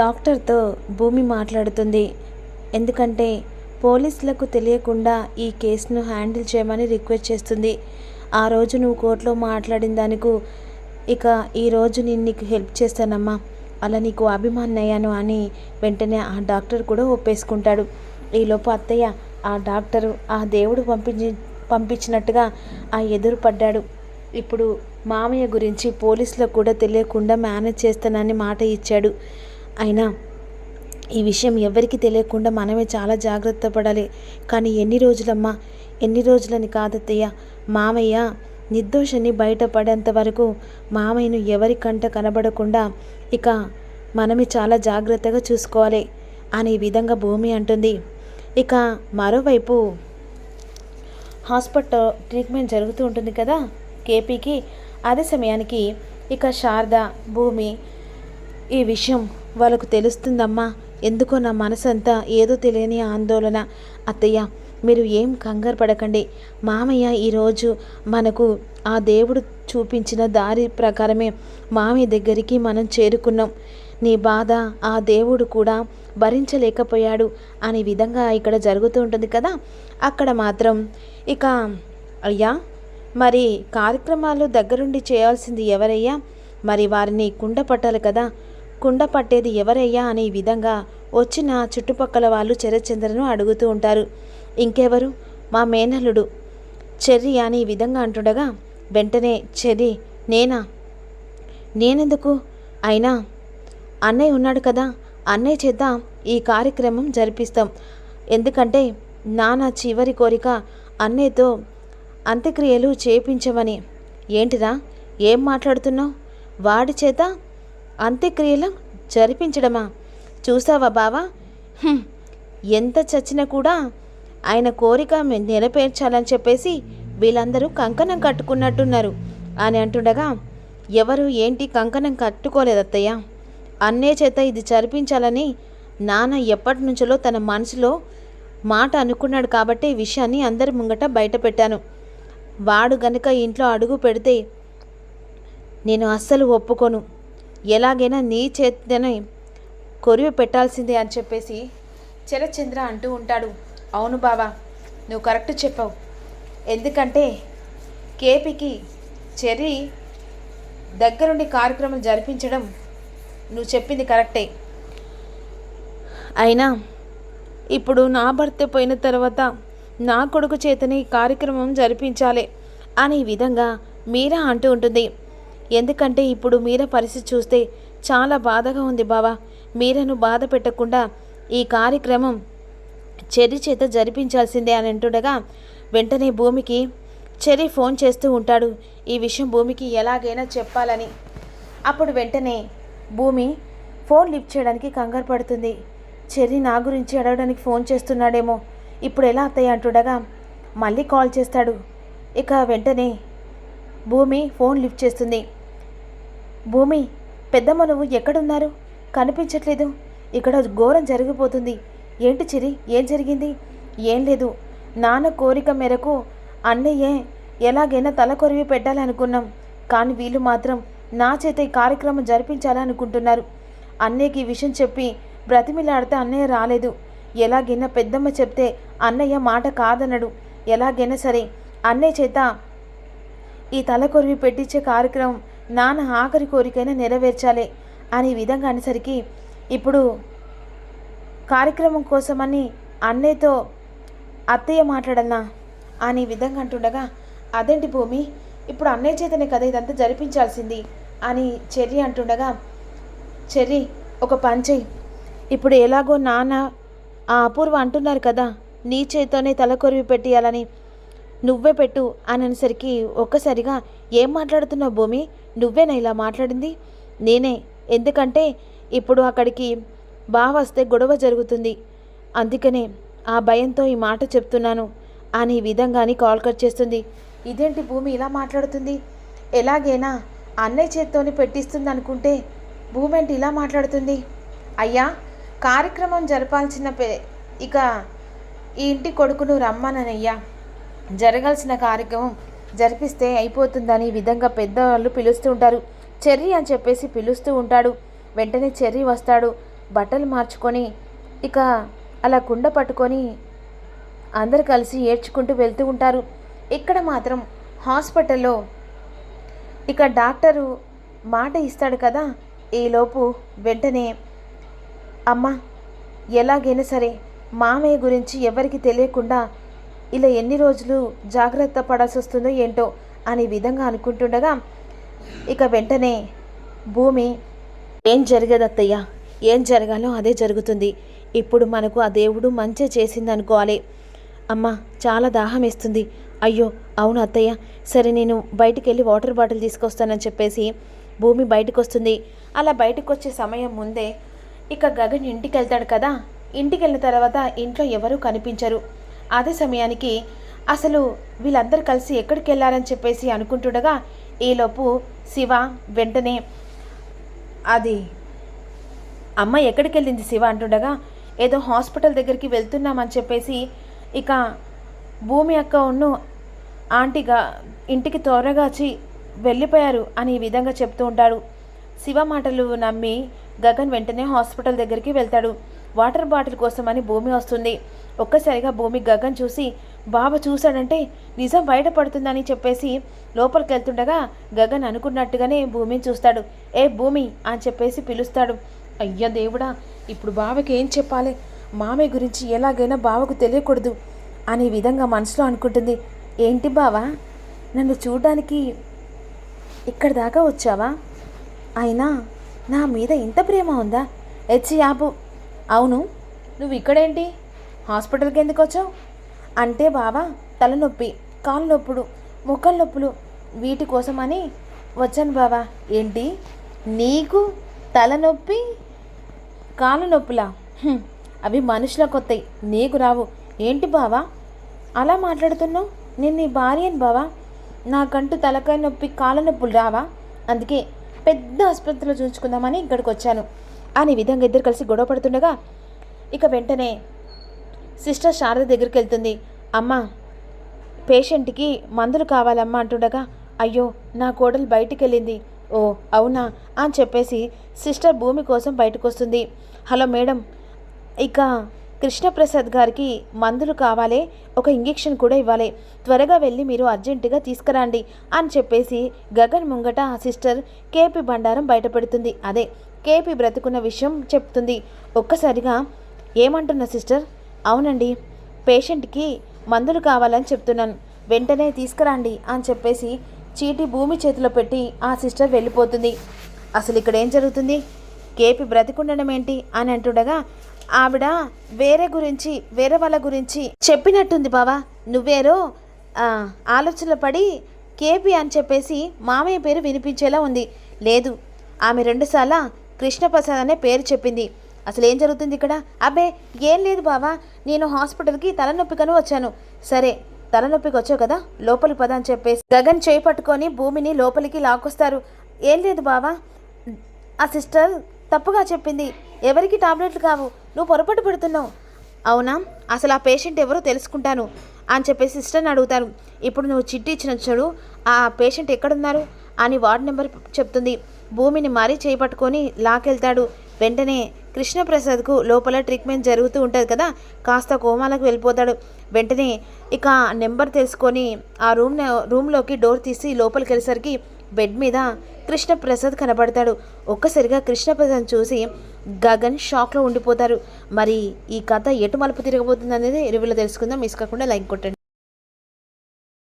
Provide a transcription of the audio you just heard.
డాక్టర్తో భూమి మాట్లాడుతుంది. ఎందుకంటే పోలీసులకు తెలియకుండా ఈ కేసును హ్యాండిల్ చేయమని రిక్వెస్ట్ చేస్తుంది. ఆ రోజు నువ్వు కోర్టులో మాట్లాడిన దానికి ఇక ఈరోజు నేను నీకు హెల్ప్ చేస్తానమ్మా, అలా నీకు అభిమానయ్యాను అని వెంటనే ఆ డాక్టర్ కూడా ఒప్పేసుకుంటాడు. ఈలోపు అత్తయ్య ఆ డాక్టరు ఆ దేవుడు పంపించినట్టుగా ఆ ఎదురు పడ్డాడు. ఇప్పుడు మామయ్య గురించి పోలీసులకు కూడా తెలియకుండా మేనేజ్ చేస్తానని మాట ఇచ్చాడు. అయినా ఈ విషయం ఎవరికి తెలియకుండా మనమే చాలా జాగ్రత్త పడాలి. కానీ ఎన్ని రోజులమ్మా, ఎన్ని రోజులని కాదత్తయ్య, మామయ్య నిర్దోషని బయటపడేంత వరకు మామయ్యను ఎవరి కంట కనబడకుండా ఇక మనమే చాలా జాగ్రత్తగా చూసుకోవాలి అనే విధంగా భూమి అంటుంది. ఇక మరోవైపు హాస్పిటల్ ట్రీట్మెంట్ జరుగుతూ ఉంటుంది కదా కేపీకి. అదే సమయానికి ఇక శారద భూమి ఈ విషయం వాళ్ళకు తెలుస్తుందమ్మా, ఎందుకో నా మనసంతా ఏదో తెలియని ఆందోళన. అత్తయ్య మీరు ఏం కంగారు పడకండి, మామయ్య ఈరోజు మనకు ఆ దేవుడు చూపించిన దారి ప్రకారమే మామయ్య దగ్గరికి మనం చేరుకున్నాం. నీ బాధ ఆ దేవుడు కూడా భరించలేకపోయాడు అనే విధంగా ఇక్కడ జరుగుతూ ఉంటుంది కదా. అక్కడ మాత్రం ఇక అయ్యా మరి కార్యక్రమాలు దగ్గరుండి చేయాల్సింది ఎవరయ్యా, మరి వారిని కుండ పట్టాలి కదా, కుండ పట్టేది ఎవరయ్యా అనే విధంగా వచ్చిన చుట్టుపక్కల వాళ్ళు చరచంద్రను అడుగుతూ ఉంటారు. ఇంకెవరు, మా మేనల్లుడు చెర్రి అని ఈ విధంగా అంటుండగా వెంటనే చెర్రి నేనెందుకు, అయినా అన్నయ్య ఉన్నాడు కదా, అన్నయ్య చేత ఈ కార్యక్రమం జరిపిస్తాం. ఎందుకంటే నాన్న చివరి కోరిక అన్నయ్యతో అంత్యక్రియలు చేయించమని. ఏంటిరా ఏం మాట్లాడుతున్నావు, వాడి చేత అంత్యక్రియలు జరిపించడమా? చూసావా బావా, ఎంత చచ్చినా కూడా ఆయన కోరిక నెరవేర్చాలని చెప్పేసి వీళ్ళందరూ కంకణం కట్టుకున్నట్టున్నారు అని అంటుండగా, ఎవరు ఏంటి కంకణం కట్టుకోలేదత్తయ్య, అన్నయ్య చేత ఇది జరిపించాలని నాన్న ఎప్పటి నుంచో తన మనసులో మాట అనుకున్నాడు కాబట్టి ఈ విషయాన్ని అందరి ముంగట బయట పెట్టాను. వాడు గనుక ఇంట్లో అడుగు పెడితే నేను అస్సలు ఒప్పుకోను, ఎలాగైనా నీ చేతనే కొరివి పెట్టాల్సిందే అని చెప్పేసి చరచంద్ర అంటూ ఉంటాడు. అవును బావా, నువ్వు కరెక్ట్ చెప్పావు. ఎందుకంటే కేపీకి చెర్రీ దగ్గరుండి కార్యక్రమం జరిపించడం నువ్వు చెప్పింది కరెక్టే. అయినా ఇప్పుడు నా భర్త పోయిన తర్వాత నా కొడుకు చేతని కార్యక్రమం జరిపించాలి అనే విధంగా మీరా అంటూ ఉంటుంది. ఎందుకంటే ఇప్పుడు మీరా పరిస్థితి చూస్తే చాలా బాధగా ఉంది బావా, మీరను బాధ పెట్టకుండా ఈ కార్యక్రమం చెర్రీ చేత జరిపించాల్సిందే అని అంటుండగా వెంటనే భూమికి చెర్రీ ఫోన్ చేస్తూ ఉంటాడు ఈ విషయం భూమికి ఎలాగైనా చెప్పాలని. అప్పుడు వెంటనే భూమి ఫోన్ లిఫ్ట్ చేయడానికి కంగారు పడుతుంది. చెర్రీ నా గురించి అడగడానికి ఫోన్ చేస్తున్నాడేమో, ఇప్పుడు ఎలా అత్తయ్య అంటుండగా మళ్ళీ కాల్ చేస్తాడు. ఇక వెంటనే భూమి ఫోన్ లిఫ్ట్ చేస్తుంది. భూమి, పెద్దమ్మ నువ్వు ఎక్కడున్నారు, కనిపించట్లేదు, ఇక్కడ ఘోరం జరిగిపోతుంది. ఏంటి చెర్రీ, ఏం జరిగింది? ఏం లేదు, నాన్న కోరిక మేరకు అన్నయ్యే ఎలాగైనా తల కొరివి పెట్టాలనుకున్నాం, కానీ వీళ్ళు మాత్రం నా చేత ఈ కార్యక్రమం జరిపించాలనుకుంటున్నారు. అన్నయ్యకి ఈ విషయం చెప్పి బ్రతిమిలాడితే అన్నయ్య రాలేదు. ఎలాగైనా పెద్దమ్మ చెప్తే అన్నయ్య మాట కాదనడు. ఎలాగైనా సరే అన్నయ్య చేత ఈ తల కొరివి పెట్టించే కార్యక్రమం నాన్న ఆఖరి కోరికైనా నెరవేర్చాలి అనే విధంగా అనేసరికి ఇప్పుడు కార్యక్రమం కోసమని అన్నయ్యతో అత్తయ్య మాట్లాడన్నా అనే విధంగా అంటుండగా, అదేంటి భూమి, ఇప్పుడు అన్నయ్య చేతనే కదా ఇదంతా జరిపించాల్సింది అని చెర్రీ అంటుండగా, చెర్రీ ఒక పని చెయ్యి, ఇప్పుడు ఎలాగో నాన్న ఆ అపూర్వ అంటున్నారు కదా నీ చేతోనే తలకొరివి పెట్టియాలని, నువ్వే పెట్టు అని అనేసరికి ఒక్కసారిగా ఏం మాట్లాడుతున్నావు భూమి, నువ్వేనా ఇలా మాట్లాడింది? నేనే, ఎందుకంటే ఇప్పుడు అక్కడికి బావ వస్తే గొడవ జరుగుతుంది, అందుకనే ఆ భయంతో ఈ మాట చెప్తున్నాను అని విధంగాని కాల్ కట్ చేస్తుంది. ఇదేంటి భూమి ఇలా మాట్లాడుతుంది, ఎలాగైనా అన్నయ్య చేత్తోని పెట్టిస్తుంది అనుకుంటే భూమి ఏంటి ఇలా మాట్లాడుతుంది? అయ్యా, కార్యక్రమం జరపాల్సిన ఇక ఈ ఇంటి కొడుకును రమ్మనయ్యా, జరగాల్సిన కార్యక్రమం జరిపిస్తే అయిపోతుందని విధంగా పెద్దవాళ్ళు పిలుస్తూ ఉంటారు. చెర్రీ అని చెప్పేసి పిలుస్తూ ఉంటాడు. వెంటనే చెర్రీ వస్తాడు. బట్టలు మార్చుకొని ఇక అలా కుండ పట్టుకొని అందరు కలిసి ఏడ్చుకుంటూ వెళ్తూ ఉంటారు. ఇక్కడ మాత్రం హాస్పిటల్లో ఇక డాక్టరు మాట ఇస్తాడు కదా, ఈలోపు వెంటనే అమ్మ ఎలాగైనా సరే మామయ్య గురించి ఎవరికి తెలియకుండా ఇలా ఎన్ని రోజులు జాగ్రత్త పడాల్సి వస్తుందో ఏంటో అనే విధంగా అనుకుంటుండగా ఇక వెంటనే భూమి ఏం జరగదు అత్తయ్య, ఏం జరగాలో అదే జరుగుతుంది. ఇప్పుడు మనకు ఆ దేవుడు మంచి చేసింది అనుకోవాలి. అమ్మ చాలా దాహం వేస్తుంది. అయ్యో అవును అత్తయ్య, సరే నేను బయటికి వెళ్ళి వాటర్ బాటిల్ తీసుకొస్తానని చెప్పేసి భూమి బయటకు వస్తుంది. అలా బయటకు వచ్చే సమయం ముందే ఇక గగన్ ఇంటికి వెళ్తాడు కదా. ఇంటికి వెళ్ళిన తర్వాత ఇంట్లో ఎవరూ కనిపించరు. అదే సమయానికి అసలు వీళ్ళందరూ కలిసి ఎక్కడికి వెళ్ళారని చెప్పేసి అనుకుంటుండగా ఈలోపు శివ వెంటనే అది అమ్మ ఎక్కడికి వెళ్ళింది శివ అంటుండగా ఏదో హాస్పిటల్ దగ్గరికి వెళ్తున్నామని చెప్పేసి ఇక భూమి అక్క ఉన్ను ఆంటీగా ఇంటికి త్వరగా వచ్చి వెళ్ళిపోయారు అని ఈ విధంగా చెప్తూ ఉంటాడు. శివ మాటలు నమ్మి గగన్ వెంటనే హాస్పిటల్ దగ్గరికి వెళ్తాడు. వాటర్ బాటిల్ కోసమని భూమి వస్తుంది. ఒక్కసారిగా భూమి గగన్ చూసి బాబా చూశాడంటే నిజం బయటపడుతుందని చెప్పేసి లోపలికి వెళ్తుండగా గగన్ అనుకున్నట్టుగానే భూమిని చూస్తాడు. ఏ భూమి అని చెప్పేసి పిలుస్తాడు. అయ్యా దేవుడా, ఇప్పుడు బావకి ఏం చెప్పాలి, మామయ్య గురించి ఎలాగైనా బావకు తెలియకూడదు అనే విధంగా మనసులో అనుకుంటుంది. ఏంటి బావా, నన్ను చూడడానికి ఇక్కడ దాకా వచ్చావా? అయినా నా మీద ఇంత ప్రేమ ఉందా? యాపు అవును, నువ్వు ఇక్కడేంటి, హాస్పిటల్కి ఎందుకు వచ్చావు? అంటే బావా తలనొప్పి, కాలు నొప్పులు, ముఖం నొప్పులు వీటి కోసమని వచ్చాను బావా. ఏంటి నీకు తలనొప్పి కాలు నొప్పులా? అవి మనుషులకు వస్తాయి, నీకు రావు. ఏంటి బావా అలా మాట్లాడుతున్నావు? నేను నీ భార్యను బావా, నాకంటూ తలకాయ నొప్పి కాళ్ళ నొప్పులు రావా? అందుకే పెద్ద ఆసుపత్రిలో చూసుకుందామని ఇక్కడికి వచ్చాను అనే విధంగా ఇద్దరు కలిసి గొడవ పడుతుండగా ఇక వెంటనే సిస్టర్ శారద దగ్గరికి వెళ్తుంది. అమ్మ పేషెంట్కి మందులు కావాలమ్మా అంటుండగా అయ్యో నా కోడలు బయటికి వెళ్ళింది. ఓ అవునా అని చెప్పేసి సిస్టర్ భూమి కోసం బయటకు వస్తుంది. హలో మేడం, ఇక కృష్ణప్రసాద్ గారికి మందులు కావాలి, ఒక ఇంజెక్షన్ కూడా ఇవ్వాలి, త్వరగా వెళ్ళి మీరు అర్జెంటుగా తీసుకురండి అని చెప్పేసి గగన్ ముంగట ఆ సిస్టర్ కేపీ బండారం బయటపెడుతుంది. అదే కేపీ బ్రతుకున్న విషయం చెప్తుంది. ఒక్కసారిగా ఏమంటున్న సిస్టర్? అవునండి, పేషెంట్కి మందులు కావాలని చెప్తున్నాను, వెంటనే తీసుకురండి అని చెప్పేసి చీటీ భూమి చేతిలో పెట్టి ఆ సిస్టర్ వెళ్ళిపోతుంది. అసలు ఇక్కడ ఏం జరుగుతుంది, కేపీ బ్రతికుండడం ఏంటి అని అంటుండగా ఆవిడ వేరే వాళ్ళ గురించి చెప్పినట్టుంది బావా, నువ్వేరో ఆలోచనలు పడి కేపీ అని చెప్పేసి మామయ్య పేరు వినిపించేలా ఉంది. లేదు, ఆమె 2 సార్లు కృష్ణప్రసాద్ అనే పేరు చెప్పింది. అసలు ఏం జరుగుతుంది ఇక్కడ? అబ్బే ఏం లేదు బావా, నేను హాస్పిటల్కి తలనొప్పికను వచ్చాను. సరే తలనొప్పికి వచ్చావు కదా, లోపలికి పద అని చెప్పేసి గగన్ చేయి పట్టుకొని భూమిని లోపలికి లాక్కొస్తారు. ఏం లేదు బావా, ఆ సిస్టర్ తప్పుగా చెప్పింది, ఎవరికి టాబ్లెట్లు కావు, నువ్వు పొరపాటు పడుతున్నావు. అవునా, అసలు ఆ పేషెంట్ ఎవరో తెలుసుకుంటాను అని చెప్పేసి సిస్టర్ని అడుగుతారు. ఇప్పుడు నువ్వు చిట్టి ఇచ్చిన చూడు, ఆ పేషెంట్ ఎక్కడున్నారు అని వార్డ్ నెంబర్ చెప్తుంది. భూమిని మరీ చేపట్టుకొని లాకెళ్తాడు. వెంటనే కృష్ణప్రసాద్కు లోపల ట్రీట్మెంట్ జరుగుతూ ఉంటుంది కదా, కాస్త కోమాలకు వెళ్ళిపోతాడు. వెంటనే ఇక నెంబర్ తెలుసుకొని ఆ రూమ్లోకి డోర్ తీసి లోపలికి వెళ్ళేసరికి బెడ్ మీద కృష్ణప్రసాద్ కనబడతాడు. ఒక్కసారిగా కృష్ణప్రసాద్ చూసి గగన్ షాక్లో ఉండిపోతారు. మరి ఈ కథ ఎటు మలుపు తిరగబోతుంది అనేది రివ్యూలో తెలుసుకుందాం. మిస్ కాకుండా లైక్ కొట్టండి.